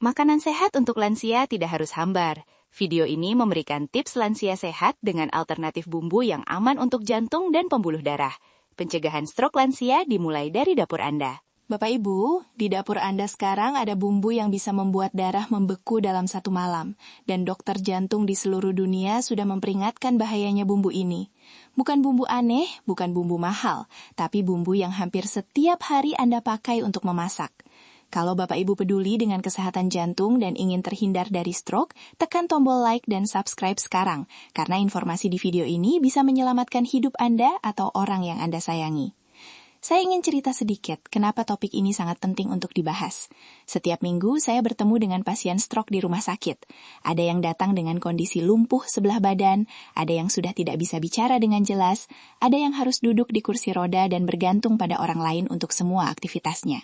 Makanan sehat untuk lansia tidak harus hambar. Video ini memberikan tips lansia sehat dengan alternatif bumbu yang aman untuk jantung dan pembuluh darah. Pencegahan stroke lansia dimulai dari dapur Anda. Bapak Ibu, di dapur Anda sekarang ada bumbu yang bisa membuat darah membeku dalam 1 malam. Dan dokter jantung di seluruh dunia sudah memperingatkan bahayanya bumbu ini. Bukan bumbu aneh, bukan bumbu mahal, tapi bumbu yang hampir setiap hari Anda pakai untuk memasak. Kalau Bapak Ibu peduli dengan kesehatan jantung dan ingin terhindar dari stroke, tekan tombol like dan subscribe sekarang, karena informasi di video ini bisa menyelamatkan hidup Anda atau orang yang Anda sayangi. Saya ingin cerita sedikit kenapa topik ini sangat penting untuk dibahas. Setiap minggu saya bertemu dengan pasien stroke di rumah sakit. Ada yang datang dengan kondisi lumpuh sebelah badan, ada yang sudah tidak bisa bicara dengan jelas, ada yang harus duduk di kursi roda dan bergantung pada orang lain untuk semua aktivitasnya.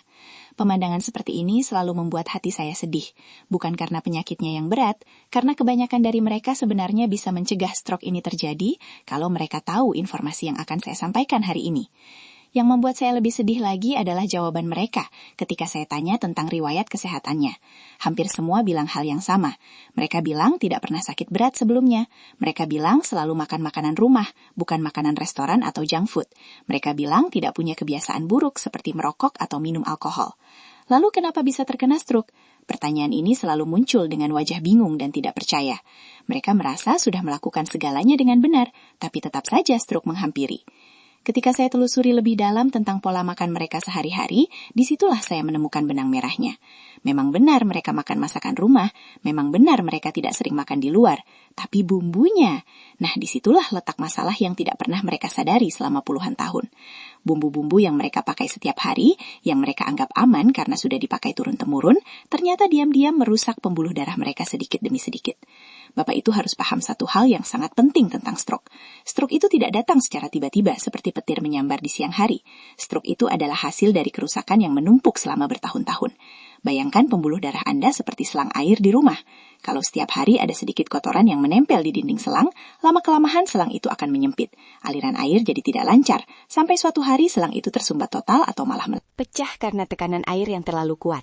Pemandangan seperti ini selalu membuat hati saya sedih, bukan karena penyakitnya yang berat, karena kebanyakan dari mereka sebenarnya bisa mencegah stroke ini terjadi kalau mereka tahu informasi yang akan saya sampaikan hari ini. Yang membuat saya lebih sedih lagi adalah jawaban mereka ketika saya tanya tentang riwayat kesehatannya. Hampir semua bilang hal yang sama. Mereka bilang tidak pernah sakit berat sebelumnya. Mereka bilang selalu makan makanan rumah, bukan makanan restoran atau junk food. Mereka bilang tidak punya kebiasaan buruk seperti merokok atau minum alkohol. Lalu kenapa bisa terkena stroke? Pertanyaan ini selalu muncul dengan wajah bingung dan tidak percaya. Mereka merasa sudah melakukan segalanya dengan benar, tapi tetap saja stroke menghampiri. Ketika saya telusuri lebih dalam tentang pola makan mereka sehari-hari, disitulah saya menemukan benang merahnya. Memang benar mereka makan masakan rumah, memang benar mereka tidak sering makan di luar, tapi bumbunya. Nah, disitulah letak masalah yang tidak pernah mereka sadari selama puluhan tahun. Bumbu-bumbu yang mereka pakai setiap hari, yang mereka anggap aman karena sudah dipakai turun-temurun, ternyata diam-diam merusak pembuluh darah mereka sedikit demi sedikit. Bapak itu harus paham satu hal yang sangat penting tentang stroke. Stroke itu tidak datang secara tiba-tiba seperti petir menyambar di siang hari. Stroke itu adalah hasil dari kerusakan yang menumpuk selama bertahun-tahun. Bayangkan pembuluh darah Anda seperti selang air di rumah. Kalau setiap hari ada sedikit kotoran yang menempel di dinding selang, lama-kelamaan selang itu akan menyempit. Aliran air jadi tidak lancar, sampai suatu hari selang itu tersumbat total atau malah pecah karena tekanan air yang terlalu kuat.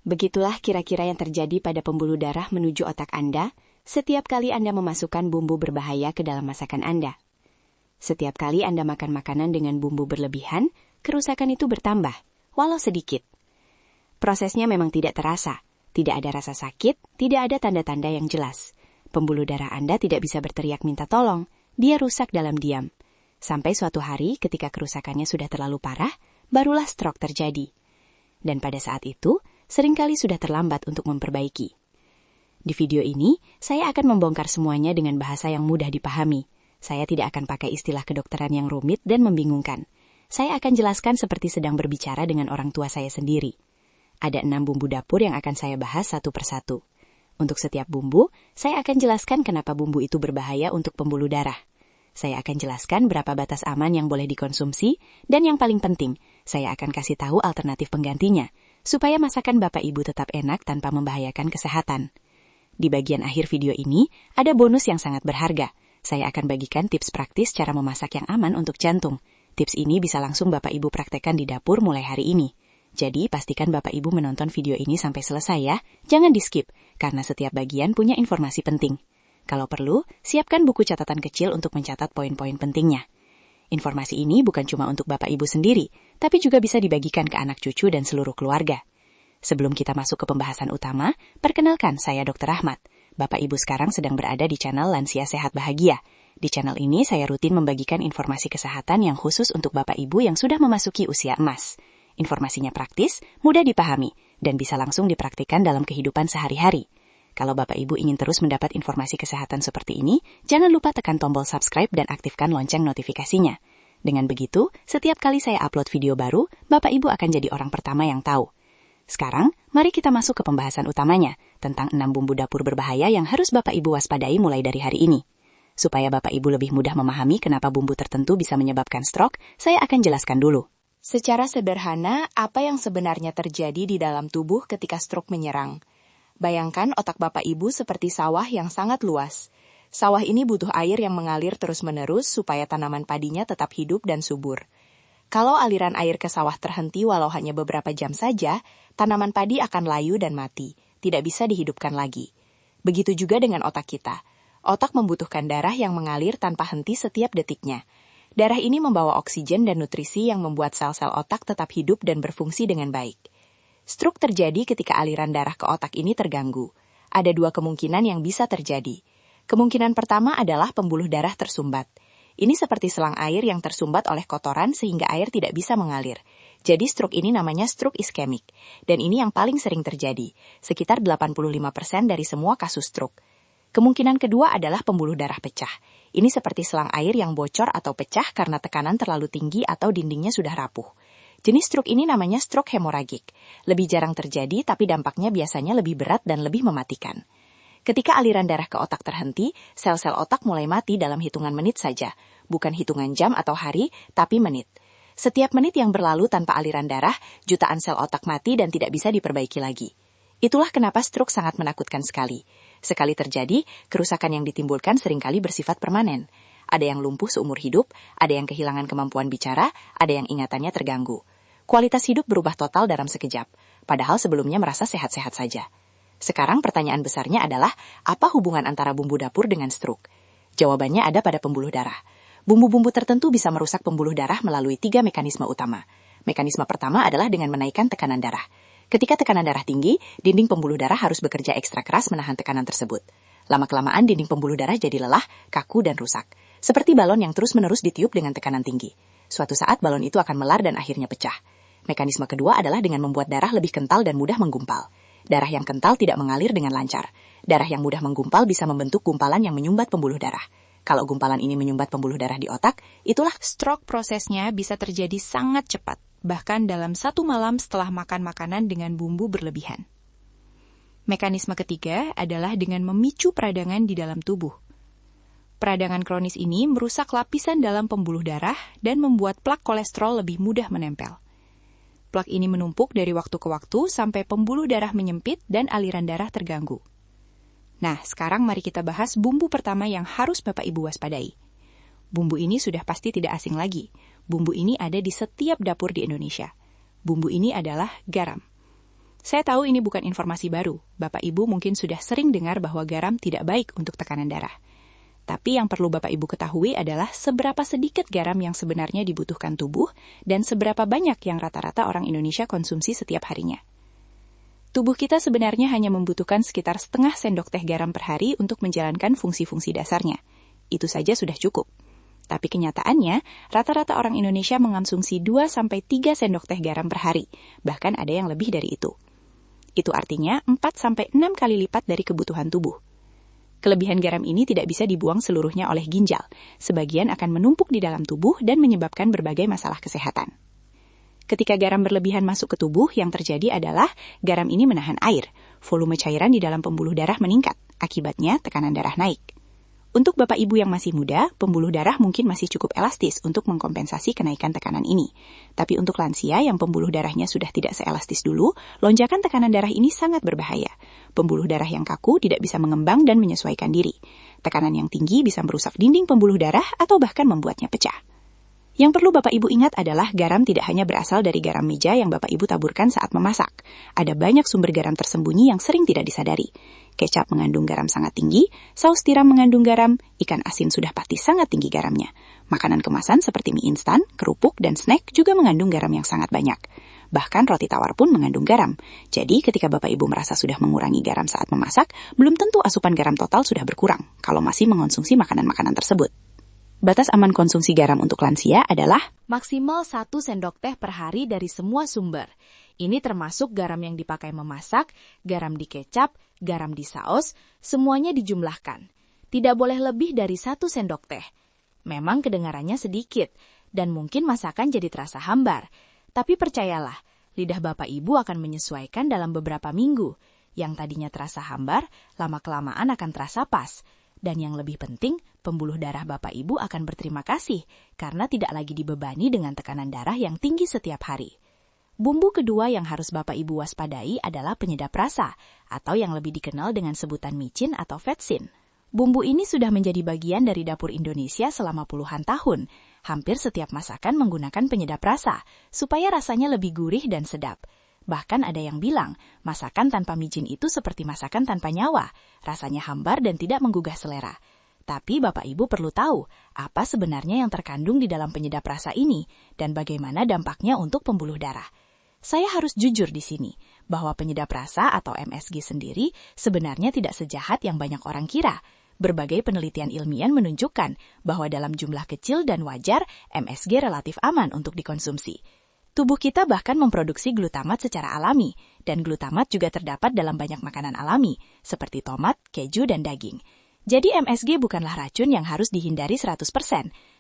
Begitulah kira-kira yang terjadi pada pembuluh darah menuju otak Anda setiap kali Anda memasukkan bumbu berbahaya ke dalam masakan Anda. Setiap kali Anda makan makanan dengan bumbu berlebihan, kerusakan itu bertambah, walau sedikit. Prosesnya memang tidak terasa, tidak ada rasa sakit, tidak ada tanda-tanda yang jelas. Pembuluh darah Anda tidak bisa berteriak minta tolong, dia rusak dalam diam. Sampai suatu hari ketika kerusakannya sudah terlalu parah, barulah stroke terjadi. Dan pada saat itu, seringkali sudah terlambat untuk memperbaiki. Di video ini, saya akan membongkar semuanya dengan bahasa yang mudah dipahami. Saya tidak akan pakai istilah kedokteran yang rumit dan membingungkan. Saya akan jelaskan seperti sedang berbicara dengan orang tua saya sendiri. Ada 6 bumbu dapur yang akan saya bahas satu persatu. Untuk setiap bumbu, saya akan jelaskan kenapa bumbu itu berbahaya untuk pembuluh darah. Saya akan jelaskan berapa batas aman yang boleh dikonsumsi, dan yang paling penting, saya akan kasih tahu alternatif penggantinya, supaya masakan Bapak Ibu tetap enak tanpa membahayakan kesehatan. Di bagian akhir video ini, ada bonus yang sangat berharga. Saya akan bagikan tips praktis cara memasak yang aman untuk jantung. Tips ini bisa langsung Bapak Ibu praktekkan di dapur mulai hari ini. Jadi, pastikan Bapak Ibu menonton video ini sampai selesai ya. Jangan di-skip, karena setiap bagian punya informasi penting. Kalau perlu, siapkan buku catatan kecil untuk mencatat poin-poin pentingnya. Informasi ini bukan cuma untuk Bapak Ibu sendiri, tapi juga bisa dibagikan ke anak cucu dan seluruh keluarga. Sebelum kita masuk ke pembahasan utama, perkenalkan saya Dr. Ahmad. Bapak Ibu sekarang sedang berada di channel Lansia Sehat Bahagia. Di channel ini saya rutin membagikan informasi kesehatan yang khusus untuk Bapak Ibu yang sudah memasuki usia emas. Informasinya praktis, mudah dipahami, dan bisa langsung dipraktikkan dalam kehidupan sehari-hari. Kalau Bapak Ibu ingin terus mendapat informasi kesehatan seperti ini, jangan lupa tekan tombol subscribe dan aktifkan lonceng notifikasinya. Dengan begitu, setiap kali saya upload video baru, Bapak Ibu akan jadi orang pertama yang tahu. Sekarang, mari kita masuk ke pembahasan utamanya, tentang 6 bumbu dapur berbahaya yang harus Bapak Ibu waspadai mulai dari hari ini. Supaya Bapak Ibu lebih mudah memahami kenapa bumbu tertentu bisa menyebabkan stroke, saya akan jelaskan dulu. Secara sederhana, apa yang sebenarnya terjadi di dalam tubuh ketika stroke menyerang? Bayangkan otak Bapak Ibu seperti sawah yang sangat luas. Sawah ini butuh air yang mengalir terus-menerus supaya tanaman padinya tetap hidup dan subur. Kalau aliran air ke sawah terhenti walau hanya beberapa jam saja, tanaman padi akan layu dan mati. tidak bisa dihidupkan lagi. Begitu juga dengan otak kita. Otak membutuhkan darah yang mengalir tanpa henti setiap detiknya. Darah ini membawa oksigen dan nutrisi yang membuat sel-sel otak tetap hidup dan berfungsi dengan baik. Stroke terjadi ketika aliran darah ke otak ini terganggu. Ada 2 kemungkinan yang bisa terjadi. Kemungkinan pertama adalah pembuluh darah tersumbat. Ini seperti selang air yang tersumbat oleh kotoran sehingga air tidak bisa mengalir. Jadi stroke ini namanya stroke iskemik. Dan ini yang paling sering terjadi, sekitar 85% dari semua kasus stroke. Kemungkinan kedua adalah pembuluh darah pecah. Ini seperti selang air yang bocor atau pecah karena tekanan terlalu tinggi atau dindingnya sudah rapuh. Jenis stroke ini namanya stroke hemoragik. Lebih jarang terjadi, tapi dampaknya biasanya lebih berat dan lebih mematikan. Ketika aliran darah ke otak terhenti, sel-sel otak mulai mati dalam hitungan menit saja. Bukan hitungan jam atau hari, tapi menit. Setiap menit yang berlalu tanpa aliran darah, jutaan sel otak mati dan tidak bisa diperbaiki lagi. Itulah kenapa stroke sangat menakutkan sekali. Sekali terjadi, kerusakan yang ditimbulkan seringkali bersifat permanen. Ada yang lumpuh seumur hidup, ada yang kehilangan kemampuan bicara, ada yang ingatannya terganggu. Kualitas hidup berubah total dalam sekejap, padahal sebelumnya merasa sehat-sehat saja. Sekarang pertanyaan besarnya adalah, apa hubungan antara bumbu dapur dengan stroke? Jawabannya ada pada pembuluh darah. Bumbu-bumbu tertentu bisa merusak pembuluh darah melalui 3 mekanisme utama. Mekanisme pertama adalah dengan menaikkan tekanan darah. Ketika tekanan darah tinggi, dinding pembuluh darah harus bekerja ekstra keras menahan tekanan tersebut. Lama-kelamaan dinding pembuluh darah jadi lelah, kaku, dan rusak. Seperti balon yang terus-menerus ditiup dengan tekanan tinggi. Suatu saat balon itu akan melar dan akhirnya pecah. Mekanisme kedua adalah dengan membuat darah lebih kental dan mudah menggumpal. Darah yang kental tidak mengalir dengan lancar. Darah yang mudah menggumpal bisa membentuk gumpalan yang menyumbat pembuluh darah. Kalau gumpalan ini menyumbat pembuluh darah di otak, itulah Stroke prosesnya bisa terjadi sangat cepat, bahkan dalam 1 malam setelah makan makanan dengan bumbu berlebihan. Mekanisme ketiga adalah dengan memicu peradangan di dalam tubuh. Peradangan kronis ini merusak lapisan dalam pembuluh darah dan membuat plak kolesterol lebih mudah menempel. Plak ini menumpuk dari waktu ke waktu sampai pembuluh darah menyempit dan aliran darah terganggu. Nah, sekarang mari kita bahas bumbu pertama yang harus Bapak Ibu waspadai. Bumbu ini sudah pasti tidak asing lagi. Bumbu ini ada di setiap dapur di Indonesia. Bumbu ini adalah garam. Saya tahu ini bukan informasi baru. Bapak Ibu mungkin sudah sering dengar bahwa garam tidak baik untuk tekanan darah. Tapi yang perlu Bapak Ibu ketahui adalah seberapa sedikit garam yang sebenarnya dibutuhkan tubuh dan seberapa banyak yang rata-rata orang Indonesia konsumsi setiap harinya. Tubuh kita sebenarnya hanya membutuhkan sekitar setengah sendok teh garam per hari untuk menjalankan fungsi-fungsi dasarnya. Itu saja sudah cukup. Tapi kenyataannya, rata-rata orang Indonesia mengonsumsi 2-3 sendok teh garam per hari, bahkan ada yang lebih dari itu. Itu artinya 4-6 kali lipat dari kebutuhan tubuh. Kelebihan garam ini tidak bisa dibuang seluruhnya oleh ginjal. Sebagian akan menumpuk di dalam tubuh dan menyebabkan berbagai masalah kesehatan. Ketika garam berlebihan masuk ke tubuh, yang terjadi adalah garam ini menahan air. Volume cairan di dalam pembuluh darah meningkat. Akibatnya, tekanan darah naik. Untuk Bapak Ibu yang masih muda, pembuluh darah mungkin masih cukup elastis untuk mengkompensasi kenaikan tekanan ini. Tapi untuk lansia yang pembuluh darahnya sudah tidak seelastis dulu, lonjakan tekanan darah ini sangat berbahaya. Pembuluh darah yang kaku tidak bisa mengembang dan menyesuaikan diri. Tekanan yang tinggi bisa merusak dinding pembuluh darah atau bahkan membuatnya pecah. Yang perlu Bapak Ibu ingat adalah garam tidak hanya berasal dari garam meja yang Bapak Ibu taburkan saat memasak. Ada banyak sumber garam tersembunyi yang sering tidak disadari. Kecap mengandung garam sangat tinggi, saus tiram mengandung garam, ikan asin sudah pasti sangat tinggi garamnya. Makanan kemasan seperti mie instan, kerupuk, dan snack juga mengandung garam yang sangat banyak. Bahkan roti tawar pun mengandung garam. Jadi ketika Bapak Ibu merasa sudah mengurangi garam saat memasak, belum tentu asupan garam total sudah berkurang kalau masih mengonsumsi makanan-makanan tersebut. Batas aman konsumsi garam untuk lansia adalah maksimal 1 sendok teh per hari dari semua sumber. Ini termasuk garam yang dipakai memasak, garam di kecap, garam di saus, semuanya dijumlahkan. Tidak boleh lebih dari 1 sendok teh. Memang kedengarannya sedikit, dan mungkin masakan jadi terasa hambar. Tapi percayalah, lidah Bapak Ibu akan menyesuaikan dalam beberapa minggu. Yang tadinya terasa hambar, lama-kelamaan akan terasa pas. Dan yang lebih penting, pembuluh darah Bapak Ibu akan berterima kasih karena tidak lagi dibebani dengan tekanan darah yang tinggi setiap hari. Bumbu kedua yang harus Bapak Ibu waspadai adalah penyedap rasa atau yang lebih dikenal dengan sebutan micin atau vetsin. Bumbu ini sudah menjadi bagian dari dapur Indonesia selama puluhan tahun. Hampir setiap masakan menggunakan penyedap rasa supaya rasanya lebih gurih dan sedap. Bahkan ada yang bilang, masakan tanpa micin itu seperti masakan tanpa nyawa, rasanya hambar dan tidak menggugah selera. Tapi Bapak Ibu perlu tahu, apa sebenarnya yang terkandung di dalam penyedap rasa ini, dan bagaimana dampaknya untuk pembuluh darah. Saya harus jujur di sini, bahwa penyedap rasa atau MSG sendiri sebenarnya tidak sejahat yang banyak orang kira. Berbagai penelitian ilmiah menunjukkan bahwa dalam jumlah kecil dan wajar, MSG relatif aman untuk dikonsumsi. Tubuh kita bahkan memproduksi glutamat secara alami, dan glutamat juga terdapat dalam banyak makanan alami, seperti tomat, keju, dan daging. Jadi MSG bukanlah racun yang harus dihindari 100%,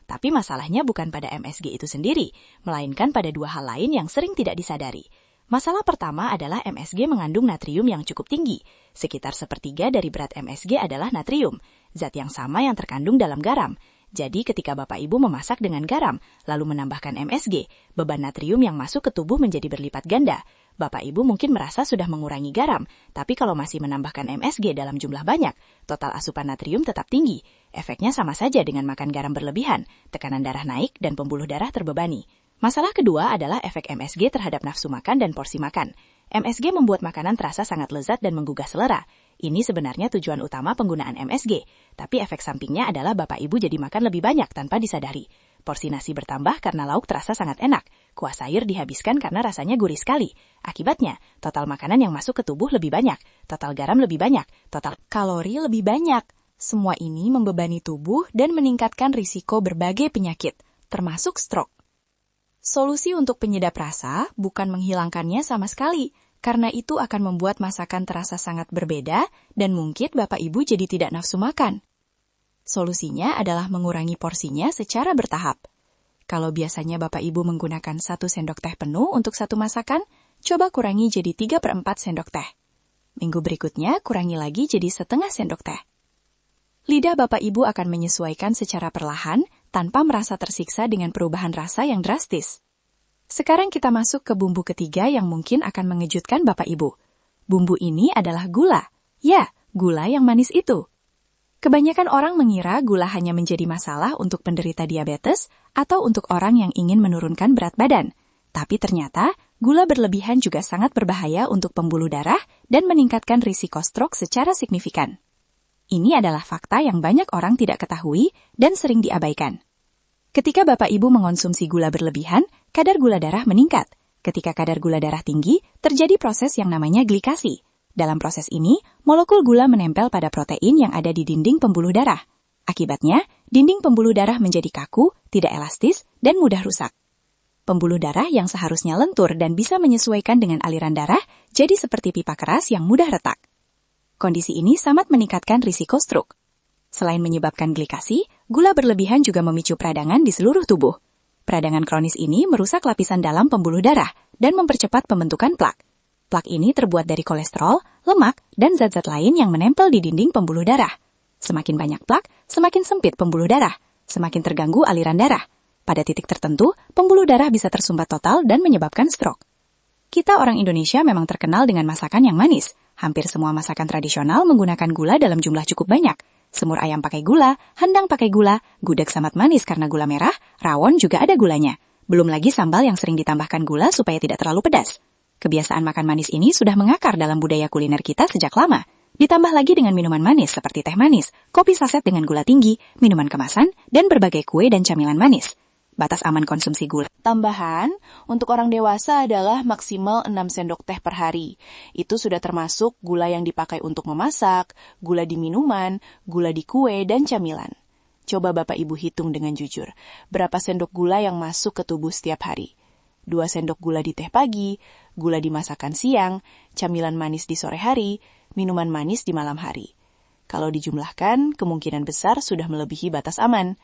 tapi masalahnya bukan pada MSG itu sendiri, melainkan pada dua hal lain yang sering tidak disadari. Masalah pertama adalah MSG mengandung natrium yang cukup tinggi. Sekitar sepertiga dari berat MSG adalah natrium, zat yang sama yang terkandung dalam garam. Jadi ketika Bapak Ibu memasak dengan garam, lalu menambahkan MSG, beban natrium yang masuk ke tubuh menjadi berlipat ganda. Bapak Ibu mungkin merasa sudah mengurangi garam, tapi kalau masih menambahkan MSG dalam jumlah banyak, total asupan natrium tetap tinggi. Efeknya sama saja dengan makan garam berlebihan, tekanan darah naik dan pembuluh darah terbebani. Masalah kedua adalah efek MSG terhadap nafsu makan dan porsi makan. MSG membuat makanan terasa sangat lezat dan menggugah selera. Ini sebenarnya tujuan utama penggunaan MSG, tapi efek sampingnya adalah Bapak Ibu jadi makan lebih banyak tanpa disadari. Porsi nasi bertambah karena lauk terasa sangat enak. Kuah sayur dihabiskan karena rasanya gurih sekali. Akibatnya, total makanan yang masuk ke tubuh lebih banyak, total garam lebih banyak, total kalori lebih banyak. Semua ini membebani tubuh dan meningkatkan risiko berbagai penyakit, termasuk stroke. Solusi untuk penyedap rasa bukan menghilangkannya sama sekali, karena itu akan membuat masakan terasa sangat berbeda dan mungkin Bapak Ibu jadi tidak nafsu makan. Solusinya adalah mengurangi porsinya secara bertahap. Kalau biasanya Bapak Ibu menggunakan 1 sendok teh penuh untuk satu masakan, coba kurangi jadi 3/4 sendok teh. Minggu berikutnya kurangi lagi jadi setengah sendok teh. Lidah Bapak Ibu akan menyesuaikan secara perlahan tanpa merasa tersiksa dengan perubahan rasa yang drastis. Sekarang kita masuk ke bumbu ketiga yang mungkin akan mengejutkan Bapak Ibu. Bumbu ini adalah gula. Ya, gula yang manis itu. Kebanyakan orang mengira gula hanya menjadi masalah untuk penderita diabetes atau untuk orang yang ingin menurunkan berat badan. Tapi ternyata, gula berlebihan juga sangat berbahaya untuk pembuluh darah dan meningkatkan risiko stroke secara signifikan. Ini adalah fakta yang banyak orang tidak ketahui dan sering diabaikan. Ketika Bapak Ibu mengonsumsi gula berlebihan, kadar gula darah meningkat. Ketika kadar gula darah tinggi, terjadi proses yang namanya glikasi. Dalam proses ini, molekul gula menempel pada protein yang ada di dinding pembuluh darah. Akibatnya, dinding pembuluh darah menjadi kaku, tidak elastis, dan mudah rusak. Pembuluh darah yang seharusnya lentur dan bisa menyesuaikan dengan aliran darah, jadi seperti pipa keras yang mudah retak. Kondisi ini sangat meningkatkan risiko stroke. Selain menyebabkan glikasi, gula berlebihan juga memicu peradangan di seluruh tubuh. Peradangan kronis ini merusak lapisan dalam pembuluh darah dan mempercepat pembentukan plak. Plak ini terbuat dari kolesterol, lemak, dan zat-zat lain yang menempel di dinding pembuluh darah. Semakin banyak plak, semakin sempit pembuluh darah, semakin terganggu aliran darah. Pada titik tertentu, pembuluh darah bisa tersumbat total dan menyebabkan stroke. Kita orang Indonesia memang terkenal dengan masakan yang manis. Hampir semua masakan tradisional menggunakan gula dalam jumlah cukup banyak. Semur ayam pakai gula, handang pakai gula, gudeg sangat manis karena gula merah, rawon juga ada gulanya. Belum lagi sambal yang sering ditambahkan gula supaya tidak terlalu pedas. Kebiasaan makan manis ini sudah mengakar dalam budaya kuliner kita sejak lama. Ditambah lagi dengan minuman manis seperti teh manis, kopi saset dengan gula tinggi, minuman kemasan, dan berbagai kue dan camilan manis. Batas aman konsumsi gula. Tambahan, untuk orang dewasa adalah maksimal 6 sendok teh per hari. Itu sudah termasuk gula yang dipakai untuk memasak, gula di minuman, gula di kue, dan camilan. Coba Bapak Ibu hitung dengan jujur, berapa sendok gula yang masuk ke tubuh setiap hari? 2 sendok gula di teh pagi, gula di masakan siang, camilan manis di sore hari, minuman manis di malam hari. Kalau dijumlahkan, kemungkinan besar sudah melebihi batas aman.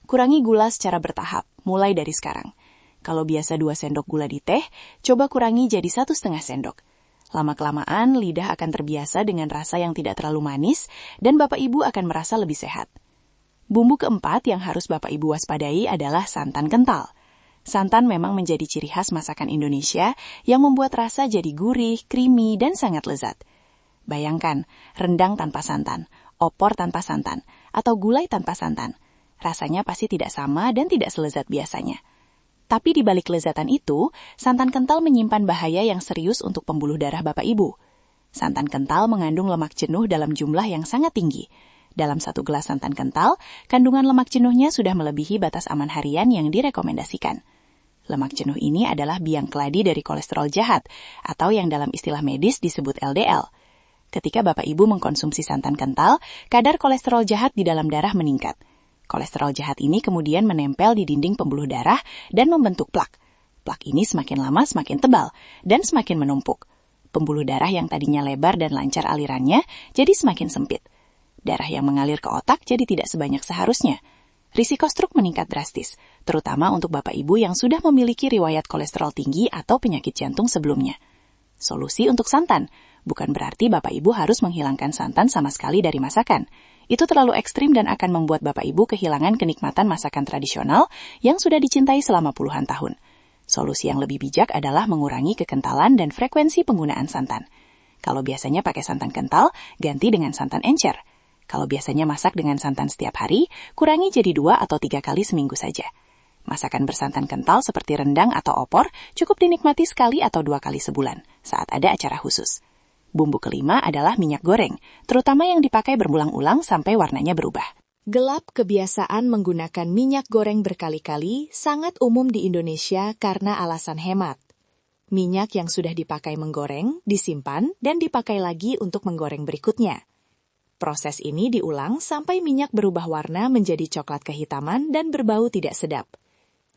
Kurangi gula secara bertahap, mulai dari sekarang. Kalau biasa 2 sendok gula di teh, coba kurangi jadi 1,5 sendok. Lama-kelamaan, lidah akan terbiasa dengan rasa yang tidak terlalu manis, dan Bapak Ibu akan merasa lebih sehat. Bumbu keempat yang harus Bapak Ibu waspadai adalah santan kental. Santan memang menjadi ciri khas masakan Indonesia yang membuat rasa jadi gurih, creamy, dan sangat lezat. Bayangkan, rendang tanpa santan, opor tanpa santan, atau gulai tanpa santan. Rasanya pasti tidak sama dan tidak selezat biasanya. Tapi di balik kelezatan itu, santan kental menyimpan bahaya yang serius untuk pembuluh darah Bapak Ibu. Santan kental mengandung lemak jenuh dalam jumlah yang sangat tinggi. Dalam 1 gelas santan kental, kandungan lemak jenuhnya sudah melebihi batas aman harian yang direkomendasikan. Lemak jenuh ini adalah biang keladi dari kolesterol jahat, atau yang dalam istilah medis disebut LDL. Ketika Bapak Ibu mengkonsumsi santan kental, kadar kolesterol jahat di dalam darah meningkat. Kolesterol jahat ini kemudian menempel di dinding pembuluh darah dan membentuk plak. Plak ini semakin lama semakin tebal dan semakin menumpuk. Pembuluh darah yang tadinya lebar dan lancar alirannya jadi semakin sempit. Darah yang mengalir ke otak jadi tidak sebanyak seharusnya. Risiko stroke meningkat drastis, terutama untuk Bapak Ibu yang sudah memiliki riwayat kolesterol tinggi atau penyakit jantung sebelumnya. Solusi untuk santan, bukan berarti Bapak Ibu harus menghilangkan santan sama sekali dari masakan. Itu terlalu ekstrim dan akan membuat Bapak Ibu kehilangan kenikmatan masakan tradisional yang sudah dicintai selama puluhan tahun. Solusi yang lebih bijak adalah mengurangi kekentalan dan frekuensi penggunaan santan. Kalau biasanya pakai santan kental, ganti dengan santan encer. Kalau biasanya masak dengan santan setiap hari, kurangi jadi 2 atau 3 kali seminggu saja. Masakan bersantan kental seperti rendang atau opor cukup dinikmati sekali atau 2 kali sebulan saat ada acara khusus. Bumbu kelima adalah minyak goreng, terutama yang dipakai berulang-ulang sampai warnanya berubah. Gelap kebiasaan menggunakan minyak goreng berkali-kali sangat umum di Indonesia karena alasan hemat. Minyak yang sudah dipakai menggoreng, disimpan, dan dipakai lagi untuk menggoreng berikutnya. Proses ini diulang sampai minyak berubah warna menjadi coklat kehitaman dan berbau tidak sedap.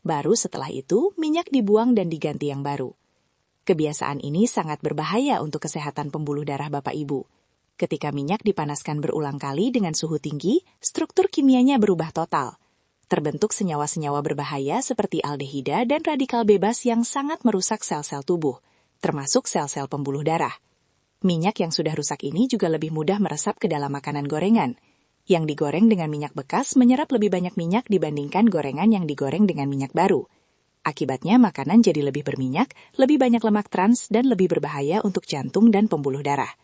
Baru setelah itu, minyak dibuang dan diganti yang baru. Kebiasaan ini sangat berbahaya untuk kesehatan pembuluh darah Bapak Ibu. Ketika minyak dipanaskan berulang kali dengan suhu tinggi, struktur kimianya berubah total. Terbentuk senyawa-senyawa berbahaya seperti aldehida dan radikal bebas yang sangat merusak sel-sel tubuh, termasuk sel-sel pembuluh darah. Minyak yang sudah rusak ini juga lebih mudah meresap ke dalam makanan gorengan. Yang digoreng dengan minyak bekas menyerap lebih banyak minyak dibandingkan gorengan yang digoreng dengan minyak baru. Akibatnya makanan jadi lebih berminyak, lebih banyak lemak trans, dan lebih berbahaya untuk jantung dan pembuluh darah.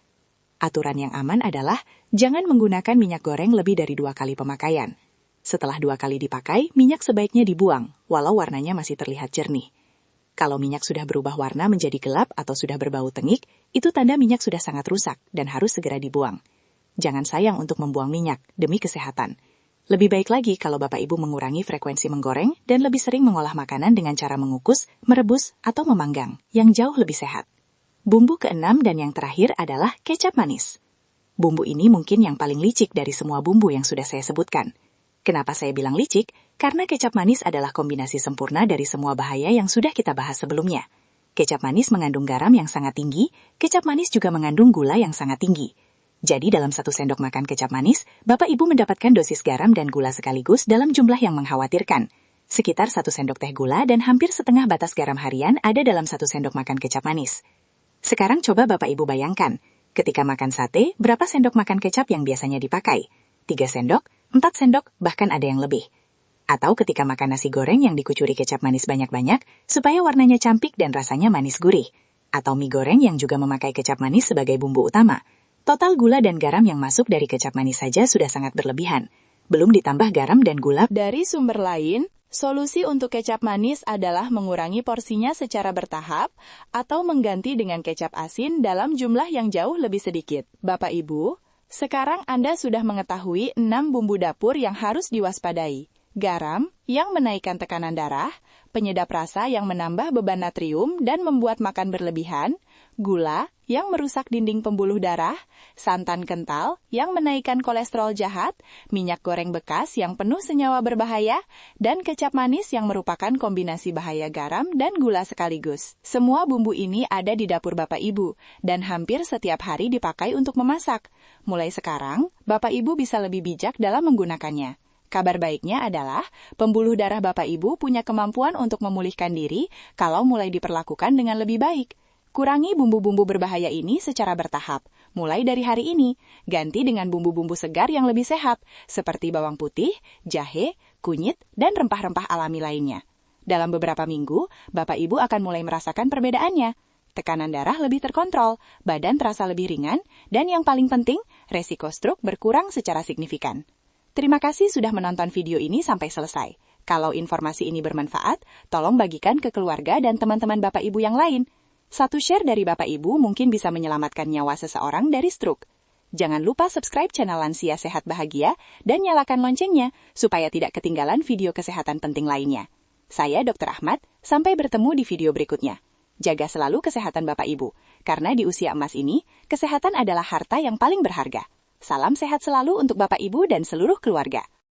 Aturan yang aman adalah jangan menggunakan minyak goreng lebih dari 2 kali pemakaian. Setelah 2 kali dipakai, minyak sebaiknya dibuang, walau warnanya masih terlihat jernih. Kalau minyak sudah berubah warna menjadi gelap atau sudah berbau tengik, itu tanda minyak sudah sangat rusak dan harus segera dibuang. Jangan sayang untuk membuang minyak, demi kesehatan. Lebih baik lagi kalau Bapak Ibu mengurangi frekuensi menggoreng dan lebih sering mengolah makanan dengan cara mengukus, merebus, atau memanggang, yang jauh lebih sehat. Bumbu keenam dan yang terakhir adalah kecap manis. Bumbu ini mungkin yang paling licik dari semua bumbu yang sudah saya sebutkan. Kenapa saya bilang licik? Karena kecap manis adalah kombinasi sempurna dari semua bahaya yang sudah kita bahas sebelumnya. Kecap manis mengandung garam yang sangat tinggi, kecap manis juga mengandung gula yang sangat tinggi. Jadi dalam 1 sendok makan kecap manis, Bapak Ibu mendapatkan dosis garam dan gula sekaligus dalam jumlah yang mengkhawatirkan. Sekitar 1 sendok teh gula dan hampir setengah batas garam harian ada dalam 1 sendok makan kecap manis. Sekarang coba Bapak Ibu bayangkan, ketika makan sate, berapa sendok makan kecap yang biasanya dipakai? 3 sendok, 4 sendok, bahkan ada yang lebih. Atau ketika makan nasi goreng yang dikucuri kecap manis banyak-banyak, supaya warnanya cantik dan rasanya manis gurih. Atau mie goreng yang juga memakai kecap manis sebagai bumbu utama. Total gula dan garam yang masuk dari kecap manis saja sudah sangat berlebihan. Belum ditambah garam dan gula. Dari sumber lain, solusi untuk kecap manis adalah mengurangi porsinya secara bertahap atau mengganti dengan kecap asin dalam jumlah yang jauh lebih sedikit. Bapak Ibu, sekarang Anda sudah mengetahui 6 bumbu dapur yang harus diwaspadai. Garam, yang menaikkan tekanan darah, penyedap rasa yang menambah beban natrium dan membuat makan berlebihan, gula, yang merusak dinding pembuluh darah, santan kental, yang menaikkan kolesterol jahat, minyak goreng bekas yang penuh senyawa berbahaya, dan kecap manis yang merupakan kombinasi bahaya garam dan gula sekaligus. Semua bumbu ini ada di dapur Bapak Ibu, dan hampir setiap hari dipakai untuk memasak. Mulai sekarang, Bapak Ibu bisa lebih bijak dalam menggunakannya. Kabar baiknya adalah, pembuluh darah Bapak Ibu punya kemampuan untuk memulihkan diri kalau mulai diperlakukan dengan lebih baik. Kurangi bumbu-bumbu berbahaya ini secara bertahap. Mulai dari hari ini, ganti dengan bumbu-bumbu segar yang lebih sehat, seperti bawang putih, jahe, kunyit, dan rempah-rempah alami lainnya. Dalam beberapa minggu, Bapak Ibu akan mulai merasakan perbedaannya. Tekanan darah lebih terkontrol, badan terasa lebih ringan, dan yang paling penting, resiko stroke berkurang secara signifikan. Terima kasih sudah menonton video ini sampai selesai. Kalau informasi ini bermanfaat, tolong bagikan ke keluarga dan teman-teman Bapak Ibu yang lain. Satu share dari Bapak Ibu mungkin bisa menyelamatkan nyawa seseorang dari stroke. Jangan lupa subscribe channel Lansia Sehat Bahagia dan nyalakan loncengnya supaya tidak ketinggalan video kesehatan penting lainnya. Saya Dr. Ahmad, sampai bertemu di video berikutnya. Jaga selalu kesehatan Bapak Ibu, karena di usia emas ini, kesehatan adalah harta yang paling berharga. Salam sehat selalu untuk Bapak Ibu dan seluruh keluarga.